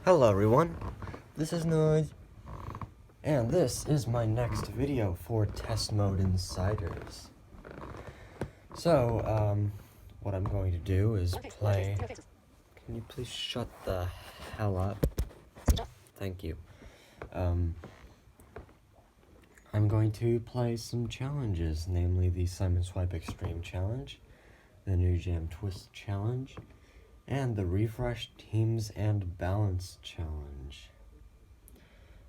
Hello everyone, this is Nujam, and this is my next video for Test Mode Insiders. So, what I'm going to do is play... Can you please shut the hell up? Thank you. I'm going to play some challenges, namely the Simon Swipe Extreme Challenge, the nujam Twist Challenge, and the Refresh Teams and Balance Challenge.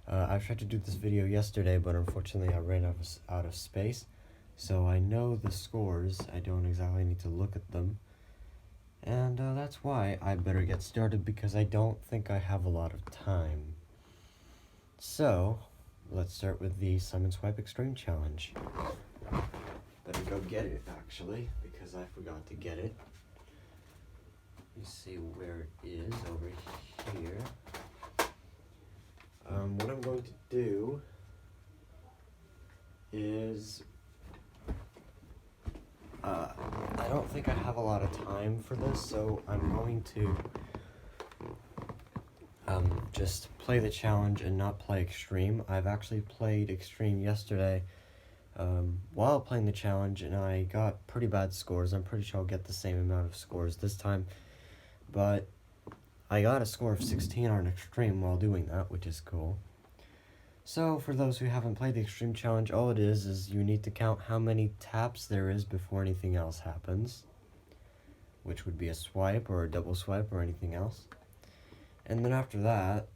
I tried to do this video yesterday, but unfortunately I ran out of space, so I know the scores. I don't exactly need to look at them, and that's why I better get started because I don't think I have a lot of time. So, let's start with the Simon Swipe Extreme Challenge. Better go get it, actually, because I forgot to get it. You see where it is over here. What I'm going to do is, I don't think I have a lot of time for this, so I'm going to just play the challenge and not play Extreme. I've actually played Extreme yesterday while playing the challenge, and I got pretty bad scores. I'm pretty sure I'll get the same amount of scores this time, but I got a score of 16 on Extreme while doing that, which is cool. So, for those who haven't played the Extreme Challenge, all it is you need to count how many taps there is before anything else happens, which would be a swipe or a double swipe or anything else. And then after that,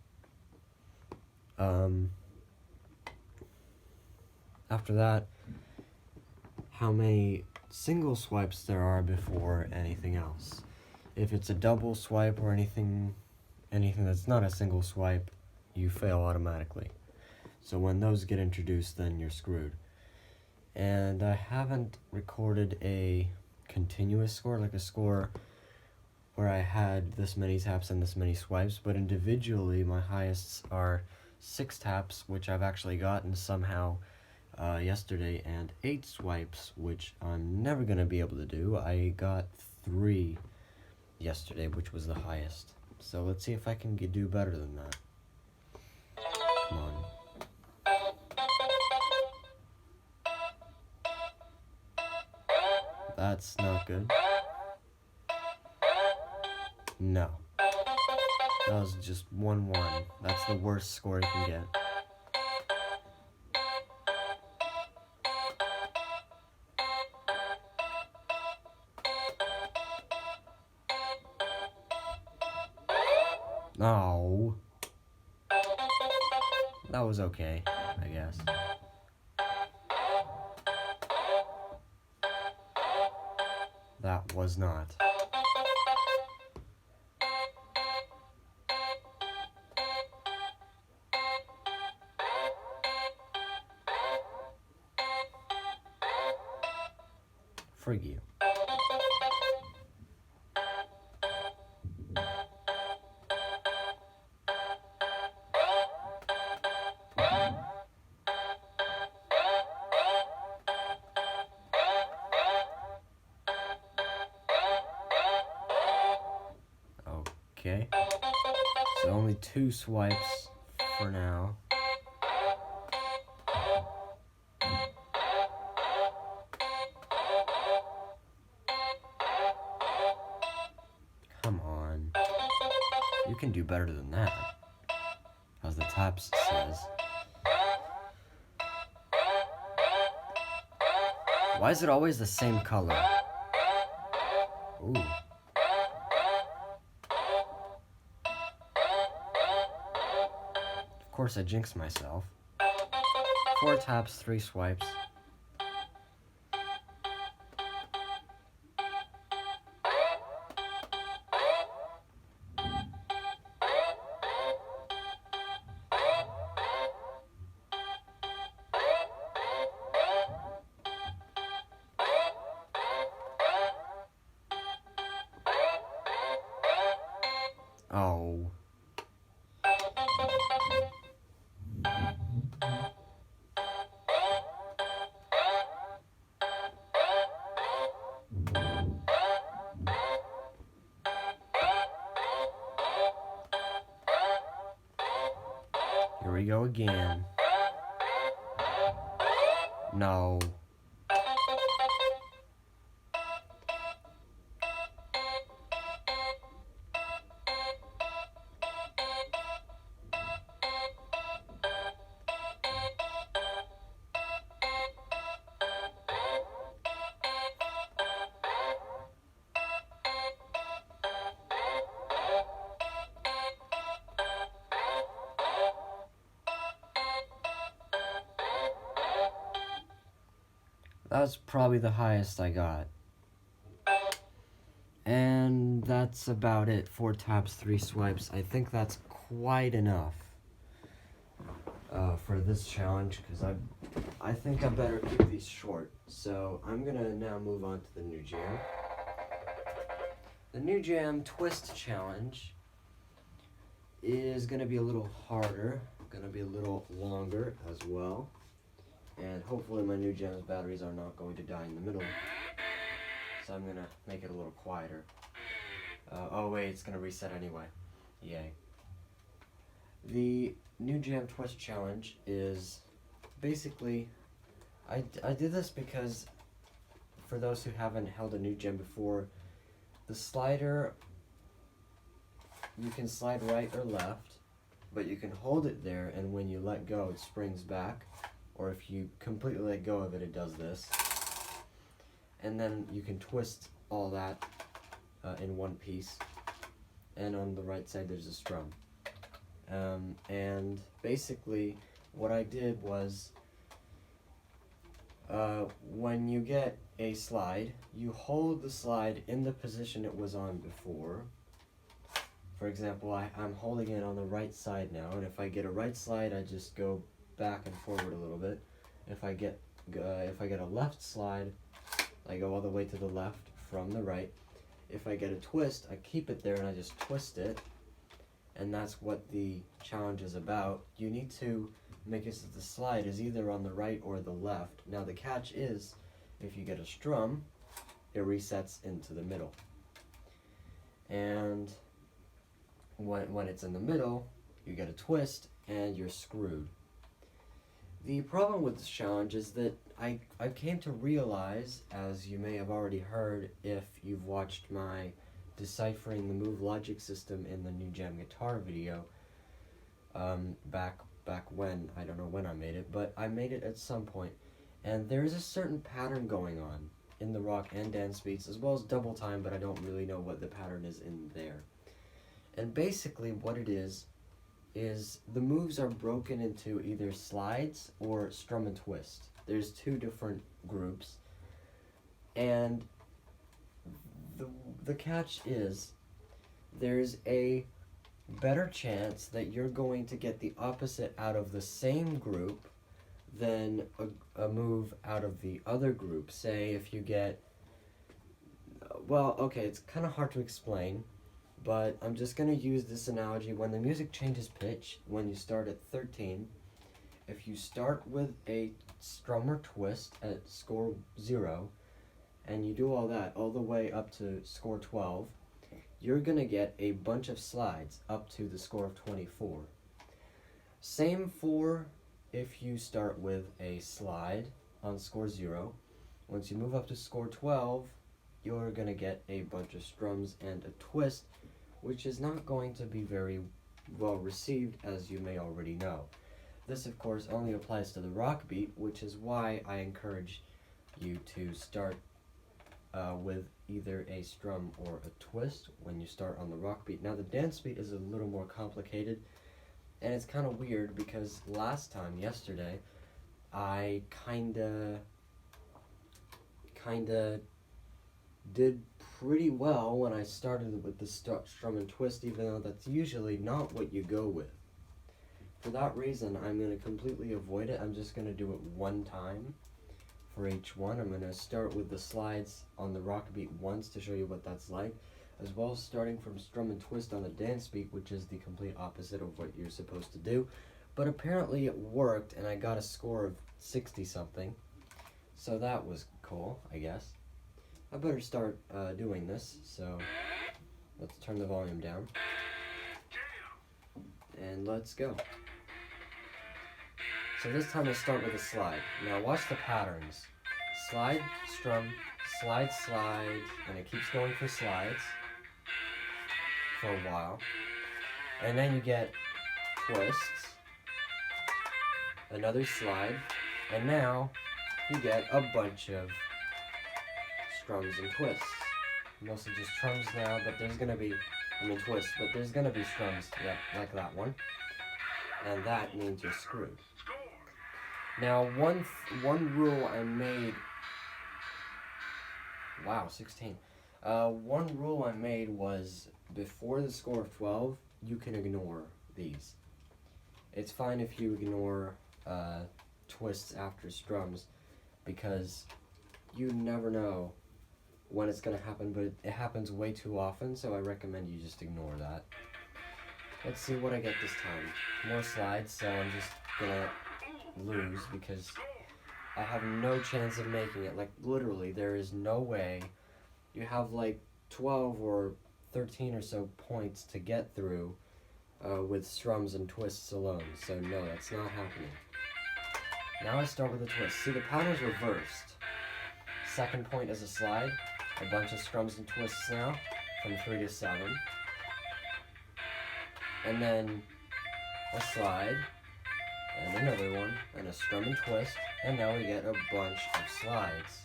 how many single swipes there are before anything else. If it's a double swipe or anything that's not a single swipe, you fail automatically. So when those get introduced, then you're screwed. And I haven't recorded a continuous score, like a score where I had this many taps and this many swipes, but individually my highest are 6 taps, which I've actually gotten somehow yesterday, and 8 swipes, which I'm never going to be able to do. I got 3 yesterday, which was the highest. So let's see if I can do better than that. Come on. That's not good. No. That was just 1-1. That's the worst score you can get. Oh. That was okay, I guess. That was not. Frig you. Okay. So only 2 swipes for now. Come on. You can do better than that, as the taps says. Why is it always the same color? Ooh. Of course I jinxed myself. 4 taps, 3 swipes. Oh. Here we go again. No. That's probably the highest I got. And that's about it. 4 taps, 3 swipes. I think that's quite enough for this challenge, because I think I better keep these short. So I'm gonna now move on to the nujam. The nujam twist challenge is gonna be a little harder, gonna be a little longer as well. And hopefully my nujam's batteries are not going to die in the middle. So I'm gonna make it a little quieter. Oh wait, it's gonna reset anyway. Yay. The nujam twist challenge is basically, I did this because, for those who haven't held a nujam before, the slider, you can slide right or left, but you can hold it there, and when you let go it springs back. Or if you completely let go of it, it does this. And then you can twist all that in one piece. And on the right side there's a strum. And basically what I did was, when you get a slide, you hold the slide in the position it was on before. For example, I'm holding it on the right side now, and if I get a right slide, I just go back and forward a little bit. If I get a left slide, I go all the way to the left from the right. If I get a twist, I keep it there and I just twist it. And that's what the challenge is about. You need to make it so the slide is either on the right or the left. Now the catch is, if you get a strum, it resets into the middle. And when it's in the middle, you get a twist and you're screwed. The problem with this challenge is that I came to realize, as you may have already heard if you've watched my Deciphering the Move Logic System in the nujam guitar video, back when, I don't know when I made it, but I made it at some point, and there's a certain pattern going on in the rock and dance beats, as well as double time, but I don't really know what the pattern is in there. And basically what it is the moves are broken into either slides or strum and twist. There's 2 different groups, and the catch is there's a better chance that you're going to get the opposite out of the same group than a move out of the other group. Say if you get, well, okay, it's kind of hard to explain, but I'm just going to use this analogy. When the music changes pitch, when you start at 13, if you start with a strum or twist at score 0, and you do all that all the way up to score 12, you're going to get a bunch of slides up to the score of 24. Same for if you start with a slide on score 0. Once you move up to score 12, you're going to get a bunch of strums and a twist, which is not going to be very well received, as you may already know. This, of course, only applies to the rock beat, which is why I encourage you to start with either a strum or a twist when you start on the rock beat. Now, the dance beat is a little more complicated, and it's kind of weird because yesterday, I kinda did pretty well when I started with the strum and twist, even though that's usually not what you go with. For that reason, I'm going to completely avoid it. I'm just going to do it one time for each one. I'm going to start with the slides on the rock beat once to show you what that's like, as well as starting from strum and twist on the dance beat, which is the complete opposite of what you're supposed to do. But apparently it worked, and I got a score of 60-something, so that was cool, I guess. I better start doing this, so let's turn the volume down, and let's go. So this time I start with a slide. Now watch the patterns. Slide, strum, slide, slide, and it keeps going for slides for a while. And then you get twists, another slide, and now you get a bunch of strums and twists. Mostly just strums now, but there's gonna be, twists, but there's gonna be strums, yeah, like that one. And that means you're screwed. Now, one rule I made, wow, 16. One rule I made was before the score of 12, you can ignore these. It's fine if you ignore twists after strums, because you never know when it's going to happen, but it happens way too often, so I recommend you just ignore that. Let's see what I get this time. More slides, so I'm just going to lose because I have no chance of making it. Like, literally, there is no way. You have like 12 or 13 or so points to get through with strums and twists alone, so no, that's not happening. Now I start with a twist. See, the pattern's reversed. Second point is a slide, a bunch of strums and twists now, from 3 to 7. And then a slide, and another one, and a strum and twist, and now we get a bunch of slides.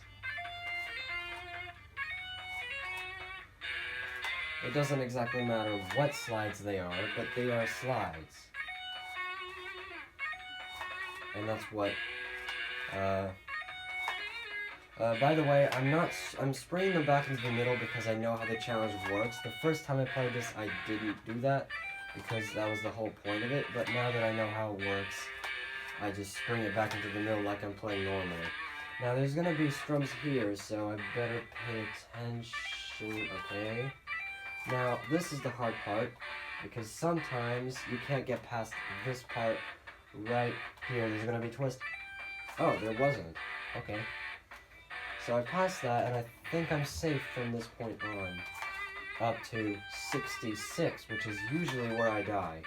It doesn't exactly matter what slides they are, but they are slides. And that's what, by the way, I'm spraying them back into the middle because I know how the challenge works. The first time I played this, I didn't do that because that was the whole point of it, but now that I know how it works, I just spring it back into the middle like I'm playing normally. Now there's gonna be strums here, so I better pay attention, okay? Now, this is the hard part, because sometimes you can't get past this part right here. There's gonna be a twist. Oh, there wasn't. Okay. So I passed that, and I think I'm safe from this point on. Up to 66, which is usually where I die.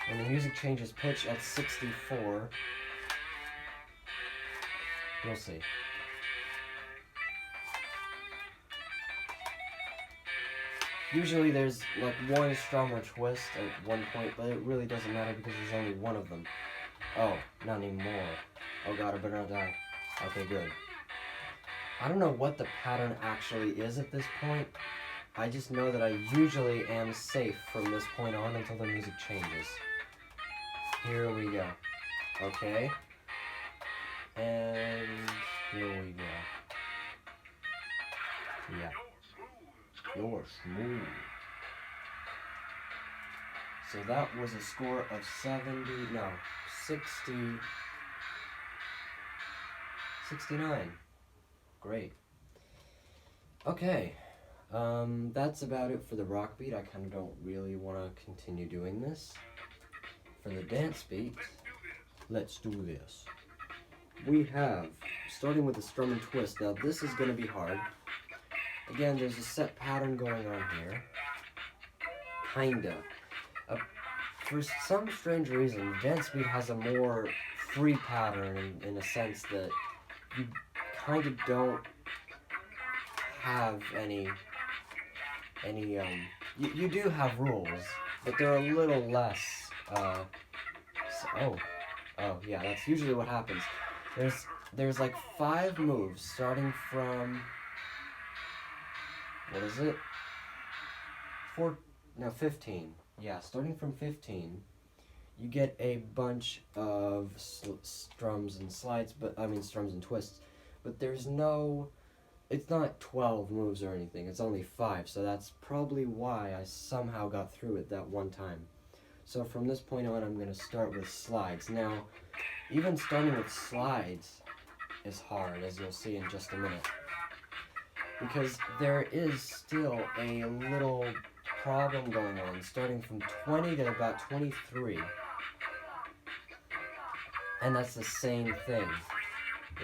When the music changes pitch at 64, you'll see. Usually there's like one strum or twist at one point, but it really doesn't matter because there's only one of them. Oh, not anymore. Oh god, I better not die. Okay, good. I don't know what the pattern actually is at this point. I just know that I usually am safe from this point on until the music changes. Here we go. Okay. And here we go. Yeah. You're smooth. So that was a score of 69. Great. Okay. That's about it for the rock beat. I kind of don't really want to continue doing this. For the dance beat, let's do this. We have, starting with the strum and twist. Now this is going to be hard. Again, there's a set pattern going on here. Kinda. For some strange reason, the dance beat has a more free pattern in a sense that you kind of don't have any you do have rules, but they're a little less, oh yeah, that's usually what happens. There's like 5 moves, starting from, what is it? 15. Yeah, starting from 15, you get a bunch of strums and slides, strums and twists, but there's no, it's not 12 moves or anything, it's only 5, so that's probably why I somehow got through it that one time. So from this point on, I'm going to start with slides. Now, even starting with slides is hard, as you'll see in just a minute, because there is still a little problem going on, starting from 20 to about 23, and that's the same thing.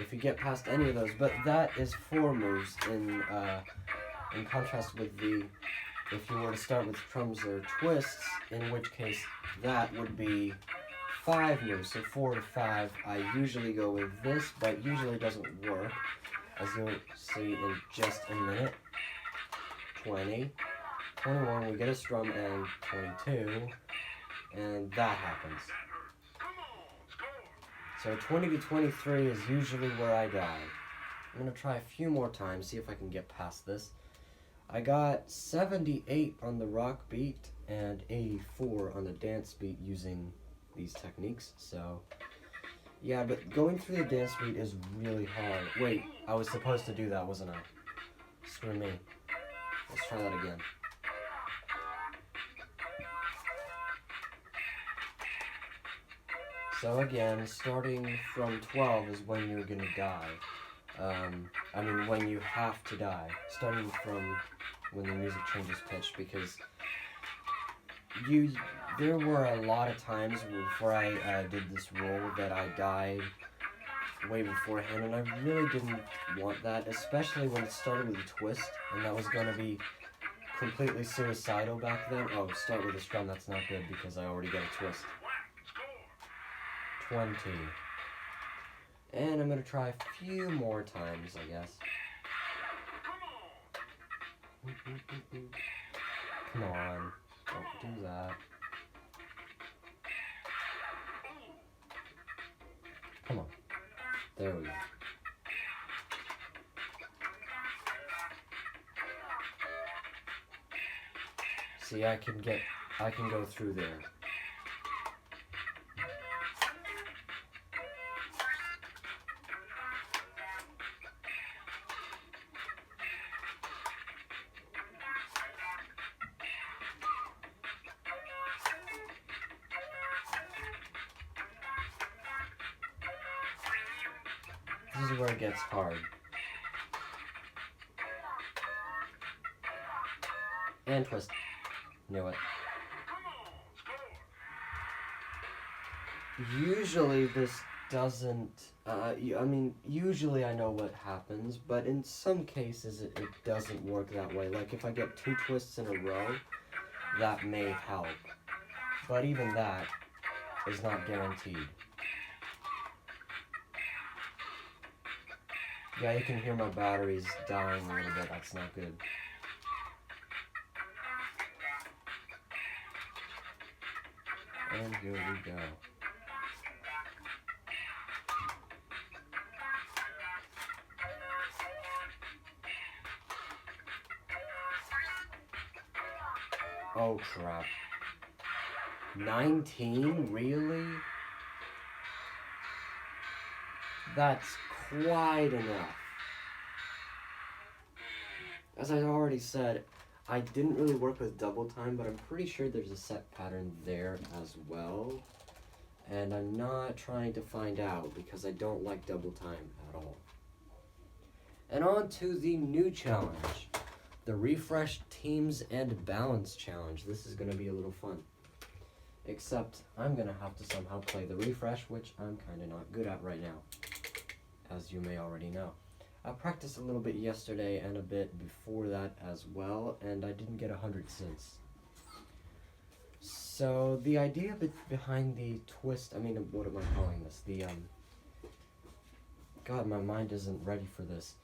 If you get past any of those, but that is 4 moves in contrast with if you were to start with strums or twists, in which case that would be 5 moves, so 4 to 5. I usually go with this, but usually it doesn't work, as you'll see in just a minute. 20, 21, we get a strum, and 22, and that happens. So 20 to 23 is usually where I die. I'm going to try a few more times, see if I can get past this. I got 78 on the rock beat and 84 on the dance beat using these techniques, so yeah, but going through the dance beat is really hard. Wait, I was supposed to do that, wasn't I? Screw me. Let's try that again. So again, starting from 12 is when you're gonna die. When you have to die. Starting from when the music changes pitch, because there were a lot of times before I did this rule that I died way beforehand, and I really didn't want that, especially when it started with a twist, and that was going to be completely suicidal back then. Oh, start with a strum, that's not good because I already got a twist. 20. And I'm going to try a few more times, I guess. Come on, don't do that. Come on. There we go. See, I can go through there. This is where it gets hard. And twist. Knew it. Usually this doesn't, usually I know what happens, but in some cases it doesn't work that way. Like if I get 2 twists in a row, that may help. But even that is not guaranteed. Yeah, you can hear my batteries dying a little bit. That's not good. And here we go. Oh crap. 19? Really? That's quite enough. As I already said, I didn't really work with double time, but I'm pretty sure there's a set pattern there as well. And I'm not trying to find out because I don't like double time at all. And on to the new challenge, the Refresh Teams and Balance Challenge. This is going to be a little fun. Except I'm going to have to somehow play the refresh, which I'm kind of not good at right now, as you may already know. I practiced a little bit yesterday and a bit before that as well, and I didn't get 100 cents. So the idea behind the twist, what am I calling this? God, my mind isn't ready for this.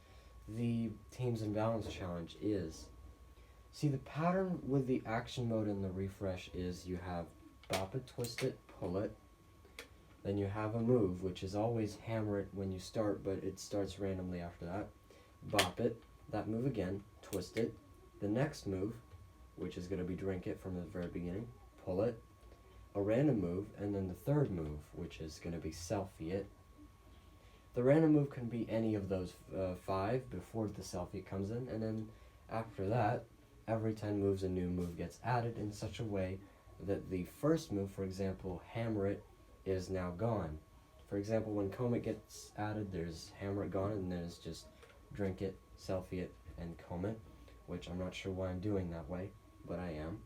The Teams and Balance Challenge is, see, the pattern with the action mode in the refresh is you have bop it, twist it, pull it. Then you have a move, which is always hammer it when you start, but it starts randomly after that. Bop it, that move again, twist it. The next move, which is going to be drink it from the very beginning, pull it. A random move, and then the third move, which is going to be selfie it. The random move can be any of those 5 before the selfie comes in, and then after that, every 10 moves a new move gets added in such a way that the first move, for example, hammer it, is now gone. For example, when comb it gets added, there's hammer it gone, and then it's just drink it, selfie it, and comb it, which I'm not sure why I'm doing that way, but I am.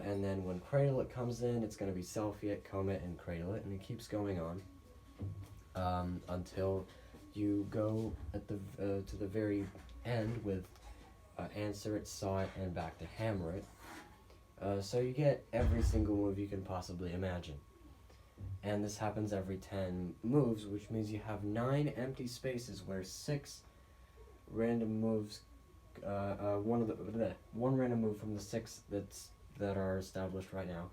And then when cradle it comes in, it's going to be selfie it, comb it, and cradle it, and it keeps going on until you go at to the very end with answer it, saw it, and back to hammer it. So you get every single move you can possibly imagine. And this happens every 10 moves, which means you have 9 empty spaces where 6 random moves, one random move from the 6 that are established right now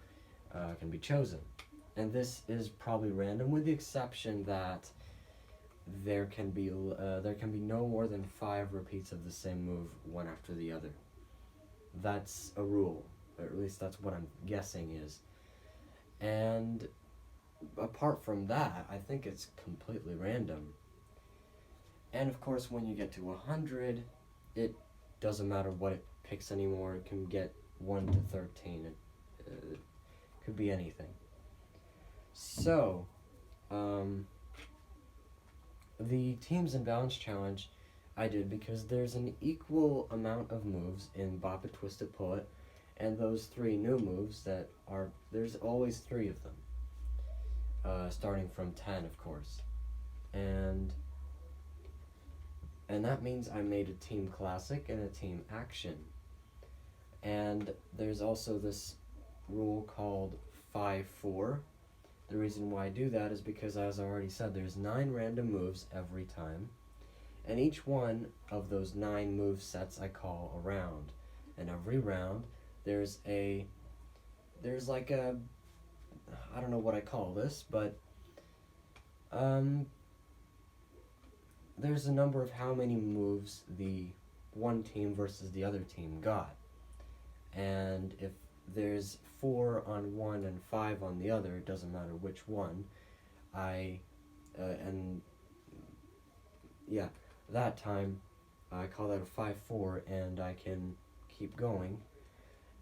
can be chosen. And this is probably random, with the exception that there can be no more than 5 repeats of the same move, one after the other. That's a rule, or at least that's what I'm guessing is. And apart from that, I think it's completely random. And of course, when you get to 100, it doesn't matter what it picks anymore. It can get 1 to 13. It could be anything. So, the Teams and Balance Challenge I did because there's an equal amount of moves in Bop It, Twist It, Pull It, and those 3 new moves there's always 3 of them, starting from 10, of course. And that means I made a Team Classic and a Team Action. And there's also this rule called 5-4. The reason why I do that is because, as I already said, there's 9 random moves every time, and each one of those 9 move sets I call a round. And every round there's like a, I don't know what I call this, but there's a number of how many moves the one team versus the other team got. And if there's 4 on one and 5 on the other, it doesn't matter which one. That time I call that a 5-4, and I can keep going.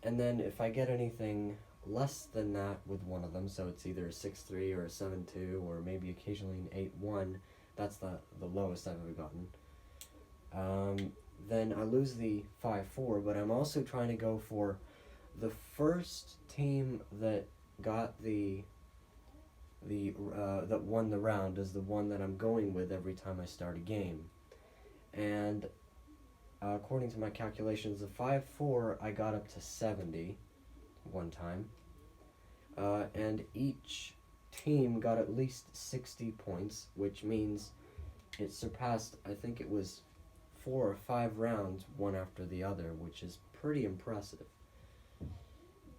And then if I get anything less than that with one of them, so it's either a 6-3 or a 7-2 or maybe occasionally an 8-1, that's the lowest I've ever gotten, then I lose the 5-4, but I'm also trying to go for the first team that got that won the round is the one that I'm going with every time I start a game. And according to my calculations, the 5-4 I got up to 70 one time, and each team got at least 60 points, which means it surpassed, I think it was 4 or 5 rounds one after the other, which is pretty impressive.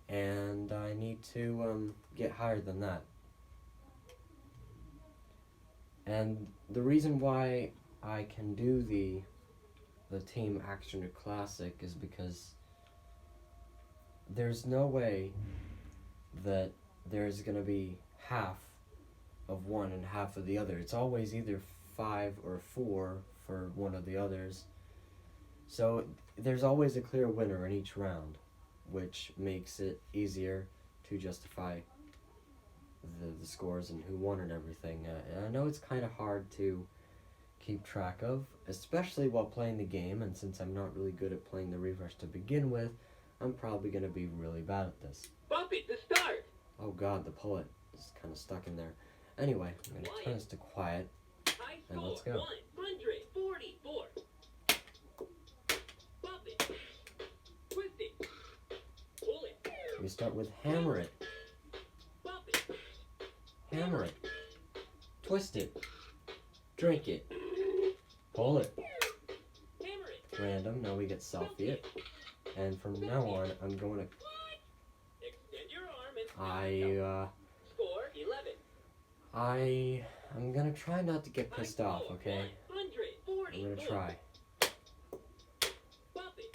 And I need to get higher than that. And the reason why I can do the Team Action or Classic is because there's no way that there's going to be half of one and half of the other. It's always either 5 or 4 for one of the others. So there's always a clear winner in each round, which makes it easier to justify the scores and who won and everything. And I know it's kind of hard to keep track of, especially while playing the game, and since I'm not really good at playing the refresh to begin with, I'm probably going to be really bad at this. Bump it to start! Oh god, the pull it is kind of stuck in there. Anyway, I'm going to turn this to quiet, and let's go. 144. Bump it. Twist it. Pull it. We start with hammer it. Bump it. Hammer it. Twist it. Drink it. Pull it. Hammer it. Random, now we get selfie it. And from now on, I'm going to... Extend your arm and score 11. I'm going to try not to get pissed off, okay? 144. I'm going to try. Bump it.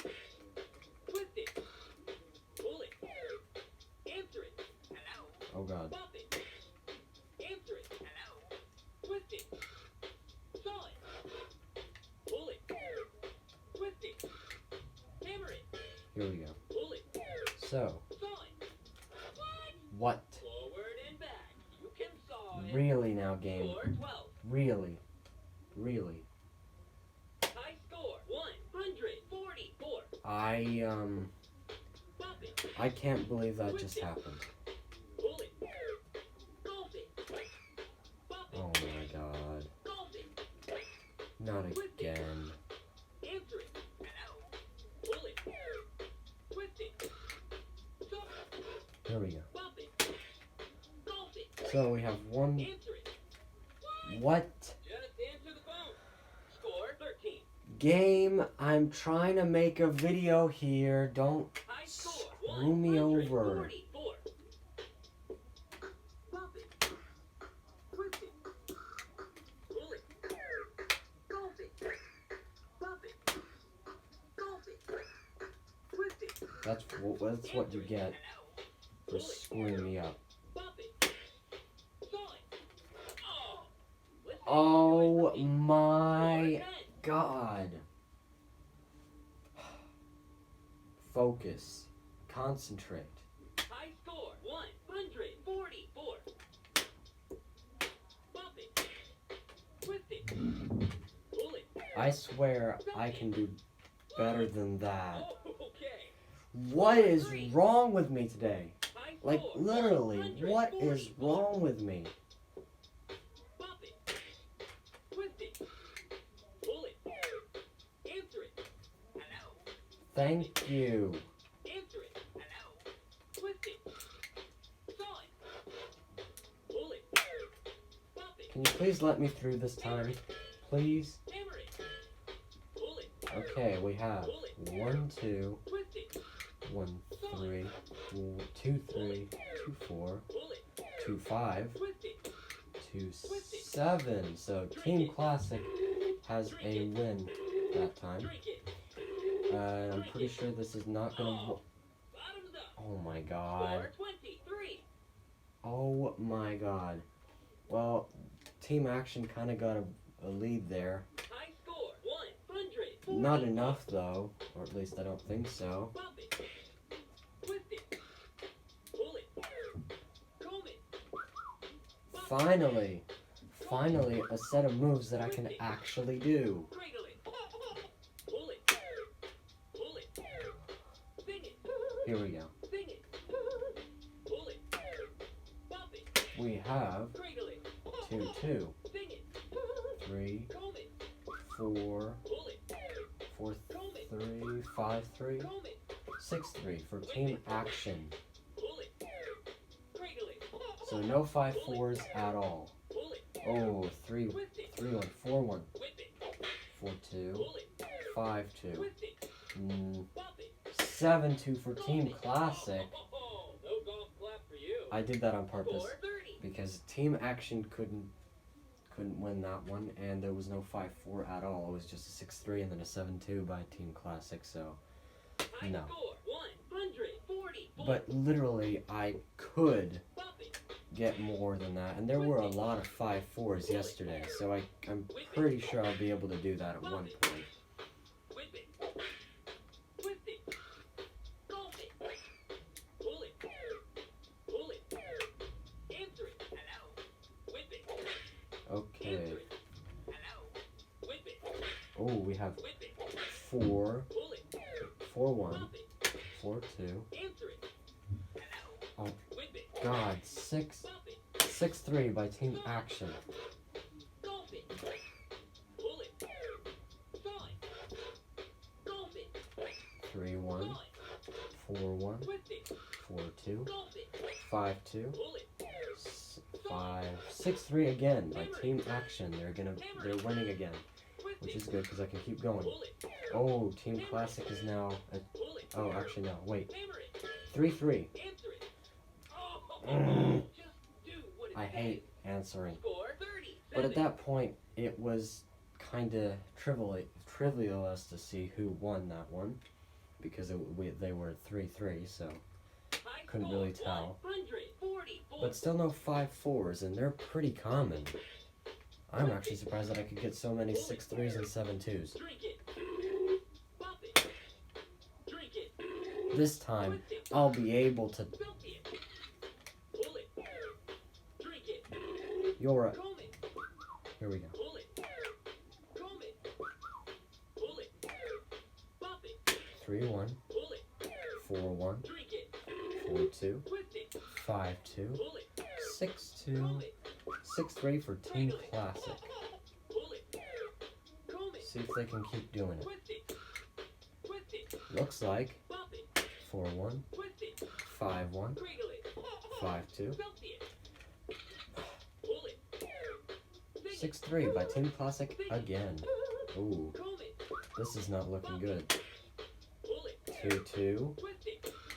Twist it. Pull it. Answer it. Hello. Oh god. Bump it. Answer it. Hello. Twist it. Saw it. Pull it. Twist it. Hammer it. Here we go. Pull it. So, Saw it. what? Forward and back. You can saw it. Really now, game? Score 12. Really? Really? High score 144. Bump it. I can't believe that just happened. Pull it. Golf it. Bump it. Oh my god. Golf it. Not again. Answer it. Hello. Pull it. Twist it. Saw it. Here we go. Bump it. Golf it. So we have one. Answer it. What? Just answer the phone. Score 13. Game, I'm trying to make a video here. Don't High score screw me over. 144. Bump it. Twist it. Pull it. Gulp it. Bump it. Gulp it. Twist it. That's what you get for screwing me up. Bump it. Saw it. Oh. Listen. Oh Score my 10. God. Focus. Concentrate. High score 144. Bump it. Twist it. Pull it. I swear I can do better than that. Oh, okay. What is wrong with me today? High Like, score, literally, what is 144. wrong with me? Bump it. Twist it. Pull it. Answer it. Hello. Thank you. Answer it. Hello. Twist it. Saw it. Pull it. Bump it. Can you please let me through this time? Please? Hammer it. Pull it. Okay, we have 1, 2, Twist it. 1, 3, 2, 3, 2, 4, Pull it. 2, 5, Twist it. 2, 7. So Team Classic has a win that time. Drink it. I'm pretty sure this is not gonna. Bottoms up. Oh my God. Score 23. Oh my God. Well, Team Action kind of got a lead there. High score 140. Not enough though, or at least I don't think so. Bump it. Twist it. Pull it. Comb it. Finally, a set of moves that I can actually do. Cradle it. Pull it. Pull it. Sing it. Here we go. Sing it. Pull it. Bump it. We have Cradle it. 2, 2, Sing it. 3, Comb it. 4, Pull it. 4, Comb it. 3, 5, 3, Comb it. 6, 3 for Team Action. Pull it. Cradle it. So no 5 4s at all. Pull it. Oh, 3, Twist it. 3, 1, 4, 1, Whip it. 4, 2, Pull it. 5, 2, Twist it. Bump it. 7, 2 for Team Classic. Oh, no golf clap for you. I did that on purpose Score 30. because Team Action couldn't win that one, and there was no 5-4 at all. It was just a 6-3 and then a 7-2 by Team Classic. So High no. score 144. But literally, I could Bump it. get more than that, and there were a lot of 5-4s yesterday. So I'm pretty sure I'll be able to do that at one point. Whip it. Twist it. Gulp it. Pull it. Pull it. Answer it. Hello. Whip it. Okay. Answer it. Hello. Whip it. Oh, we have Whip it. 4, Pull it. 4, 1, Bump it. 4, 2. Answer it. Hello. Oh. Whip it. God, 6, Bump it. 6-3 by Team Action. Gulp it. Pull it. Saw it. Gulp it. 3, 1, Saw it. 4, 1, Twist it. 4, 2, Gulp it. 5, 2, Pull it. 5, 6-3 again by Team Action. They're winning again, Twist which it. is good because I can keep going. Pull it. Oh, Team Classic is now at, Pull it. oh, actually no, wait, Hammer it. 3-3. Answer it. Oh, Mm. just do what it I says. hate answering. Score 30. But at that point, it was kind of trivial to see who won that one because they were 3-3, so couldn't really tell. 144. But still no 5-4s, and they're pretty common. I'm actually surprised that I could get so many 6-3s and 7-2s. Drink it. Bump it. Drink it. This time, I'll be able to. Filthy it. Pull it. Drink it. You're a. Comb it. Here we go. Pull it. Comb it. Pull it. Bump it. 3-1, Pull it. 4-1, Drink it. 4-2, Twist it. 5-2, Pull it. 6-2, Comb it. 6-3 for Team Classic. Pull it. Comb it. See if they can keep doing it. Twist it. Twist it. Looks like Bump it. 4-1, Twist it. 5-1, Cradle it. 5-2, Filthy it. 6-3 by Team Classic again. Ooh, this is not looking good. 2-2,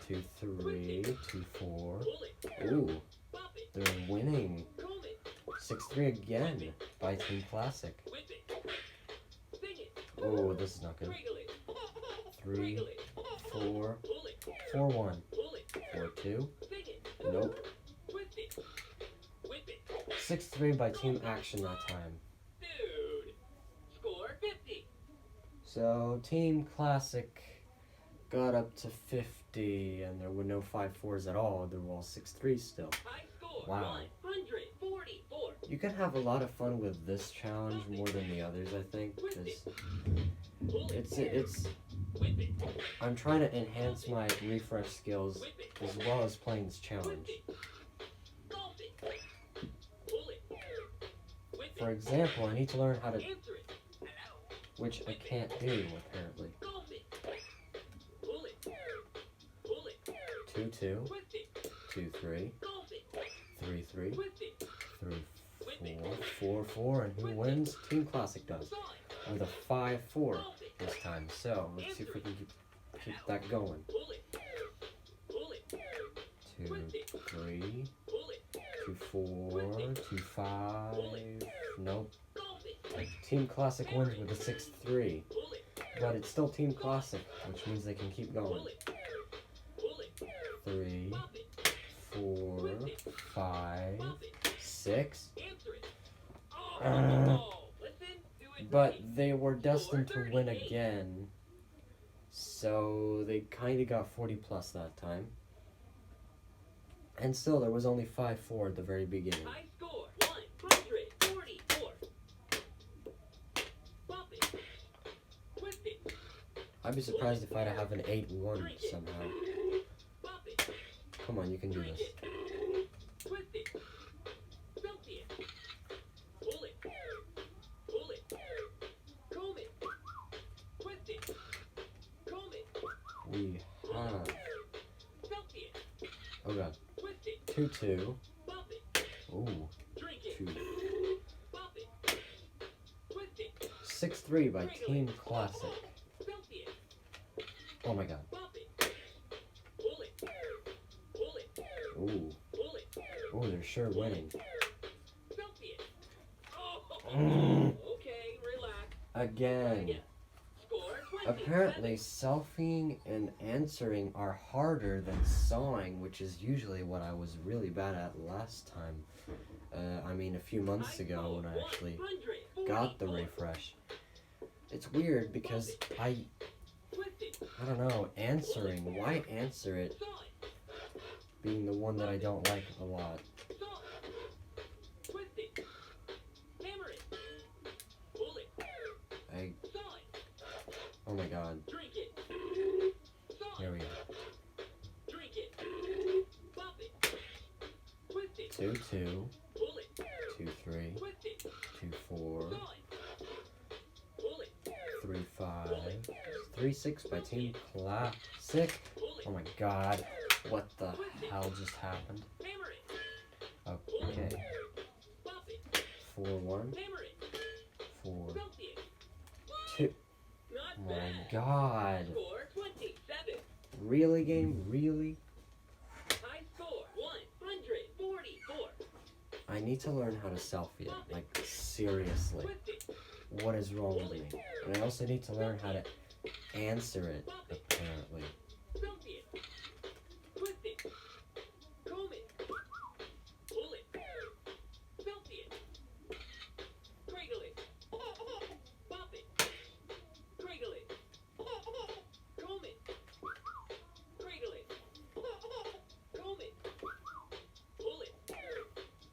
2-3, 2-4. Ooh, they're winning. 6-3 again by Team Classic. Oh, this is not good. 3, 4, 4-1, 4-2. Nope. 6-3 by Team Action that time. Dude, score 50. So Team Classic got up to 50, and there were no 5-4s at all. They were all 6-3s still. High score Wow. 144. You can have a lot of fun with this challenge more than the others, I think, because it's. I'm trying to enhance my refresh skills as well as playing this challenge. For example, I need to learn how to, which I can't do apparently. 2-2, 2-3, 3-3, 3-4, 4-4, and who wins? Team Classic does, with a 5-4 this time. So let's see if we can keep that going. 2-3, 2-4, 2-5. Nope. Team Classic wins with a 6-3, but it's still Team Classic, which means they can keep going. 3, 4, 5, 6. But they were destined to win again, so they kind of got 40 plus that time. And still, there was only 5-4 at the very beginning. High score 144. I'd be surprised if I'd have an 8-1 somehow. Come on, you can do this. We have, oh god, 2-2. Ooh, 2. 6-3 by Team Classic. Oh my god. Ooh. Ooh, they're sure winning. Again. Apparently, selfieing and answering are harder than sawing, which is usually what I was really bad at last time. I mean, a few months ago when I actually got the refresh. It's weird because I don't know, answering. Why answer it being the one that I don't like a lot? Oh my god. Here we go. 2-2, 2-3, 2-4, 3-5, 3-6 by Team Classic. Oh my god. What the hell just happened? Okay. 4-1, 4-2. Oh my god. Really, game? Really? I need to learn how to selfie it. Like, seriously. What is wrong with me? And I also need to learn how to answer it, apparently.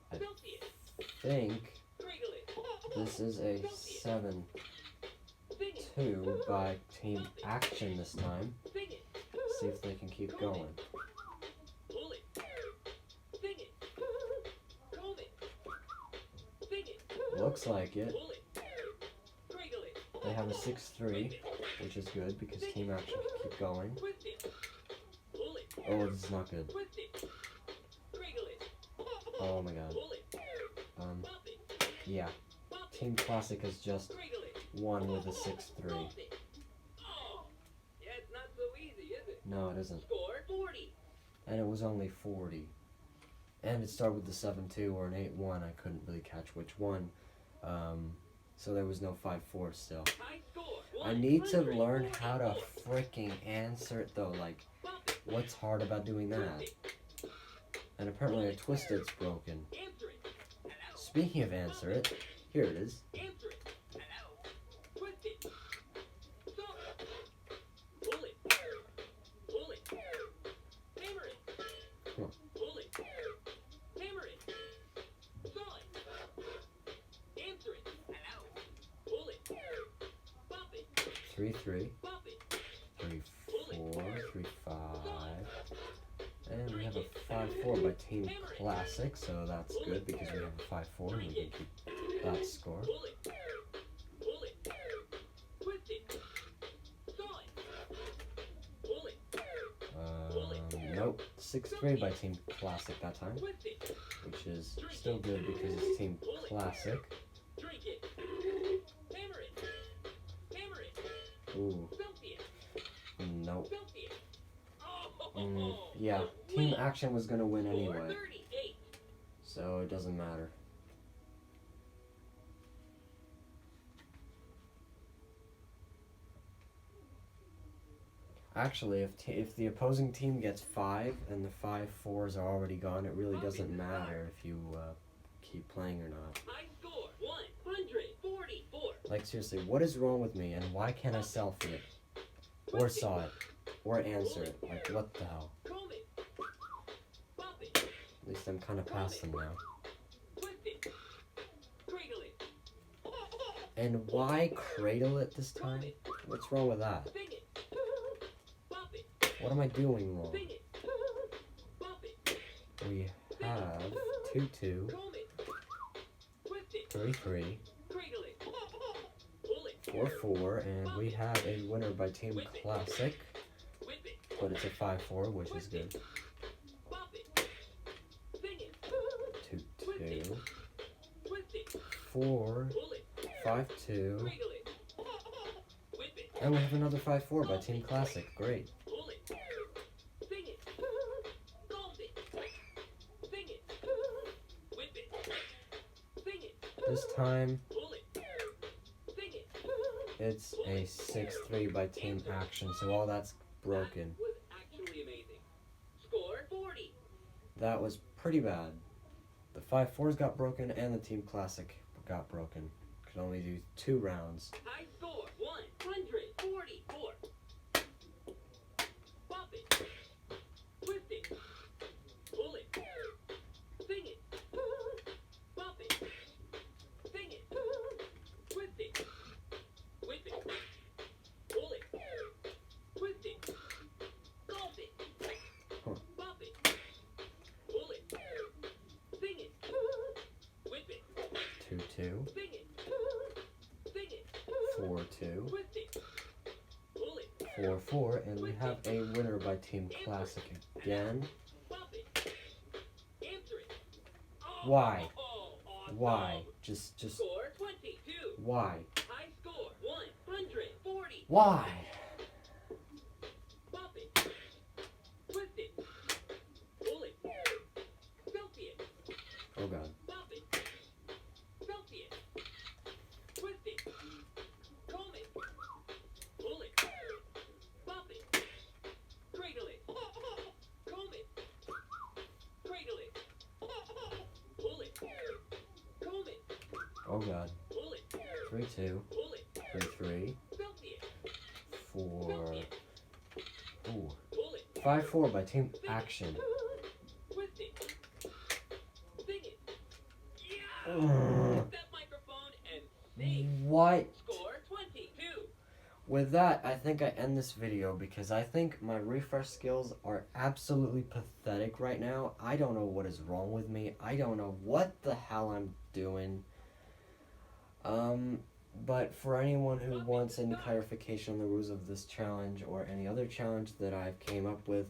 I think this is a 7-2 by Team Action this time. See if they can keep going. Looks like it. They have a 6-3, which is good because Team Action can keep going. Oh, this is not good. Oh my god. Yeah. Team Classic has just Cradle it. won with a 6-3. Fold it. Oh, yeah, it's not so easy, is it? No, it isn't. Score 40. And it was only 40. And it started with the 7-2 or an 8-1. I couldn't really catch which one. So there was no 5-4 still. High score. I need to learn how to freaking answer it though. Like, Bop it. what's hard about doing that? And apparently a Twisted's broken. Answer it. Hello. Speaking of answer it, here it is. Answer it. Hello. Twist it. Stop. Pull it. Pull it. Hammer it. Huh. Pull it. Hammer it. Saw it. Answer it. Hello. Pull it. Bop it. 3-3, Bop it. 3-4, 3-5. And we have a 5-4 by Team Classic, so that's good because we have a 5-4 and we can keep that score. Pull it. Pull it. Twist it. Saw it. Pull it. Nope, 6-3 by Team Classic that time, Twist it. which is still good because it's Team Classic. Drink it. Hammer it. Hammer it. Ooh, Celsius. nope. Celsius. Oh, Yeah, Team Action was gonna win anyway, 438. so it doesn't matter. Actually, if the opposing team gets 5 and the 5-4s are already gone, it really doesn't matter if you keep playing or not. High score 144. Like seriously, what is wrong with me and why can't I selfie it? Or saw it? Or answer it? Like what the hell? Comb it. Bop it. At least I'm kind of past them now. Twist it. Cradle it. And why cradle it this time? What's wrong with that? Sing it. Bop it. What am I doing wrong? Sing it. Bop it. We have 2-2, Comb it. Twist it. 3-3, Cradle it. Pull it. 4-4, and we have a winner by Team Classic, Whip it. but it's a 5-4, which is good. Bop it. Sing it. 2-2, Twist it. 4, Pull it. 5-2, Cradle it. Whip it. and we have another 5-4 by Team Classic. Great. Pull it. Sing it. Gold it. Sing it. Whip it. Sing it. This time, Pull it. Sing it. it's a 6-3 by Team Action, so all that's broken. That was actually amazing. Score 40. That was pretty bad. The 5-4s got broken, and the Team Classic got broken. Could only do 2 rounds. High score 144. Bop it. Twist it. Pull it. Sing it. Bop it. Sing it. Twist it. Whip it. Pull it. Twist it. Golf it. Huh. Bop it. Pull it. Sing it. Whip it. 2-2, Sing it. Sing it. 4-2, Twist it. Pull it. 4-4, and we have a winner by Team Classic again. Bop it. Answer it. Oh, Why? awesome. Why? Just Score 22. why? High score 140. Why? Bop it. Twist it. Pull it. Celsius. Oh god. Bop it. Celsius. Twist it. Comb it. Pull it. Bop it. Cradle it. Comb it. Cradle it. Pull it. Comb it. Oh god. Pull it. 3-2, Pull it. 3-3, Celsius. 4. Ooh. Pull it. 5-4 by Team Action. Twist it. Sing it. Yeah! Ugh. That microphone and sing. What? Score 22. With that, I think I end this video because I think my refresh skills are absolutely pathetic right now. I don't know what is wrong with me. I don't know what the hell I'm doing. But for anyone who wants any clarification on the rules of this challenge or any other challenge that I've came up with,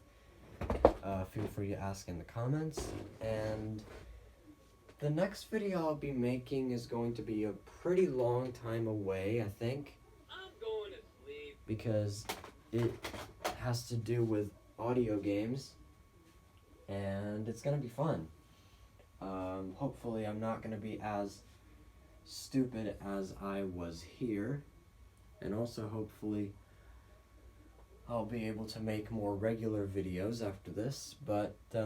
feel free to ask in the comments. And The next video I'll be making is going to be a pretty long time away, I think, I'm going to sleep. because it has to do with audio games, and it's gonna be fun. Hopefully I'm not gonna be as stupid as I was here, and also hopefully I'll be able to make more regular videos after this, but I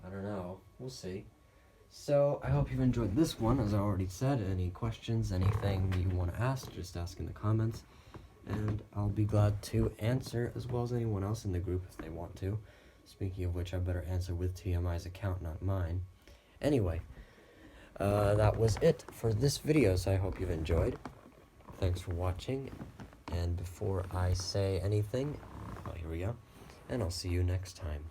don't know, we'll see. So I hope you've enjoyed this one. As I already said, any questions, anything you want to ask, just ask in the comments, and I'll be glad to answer, as well as anyone else in the group if they want to. Speaking of which, I better answer with TMI's account, not mine. Anyway, that was it for this video, so I hope you've enjoyed. Thanks for watching, and before I say anything, well, here we go, and I'll see you next time.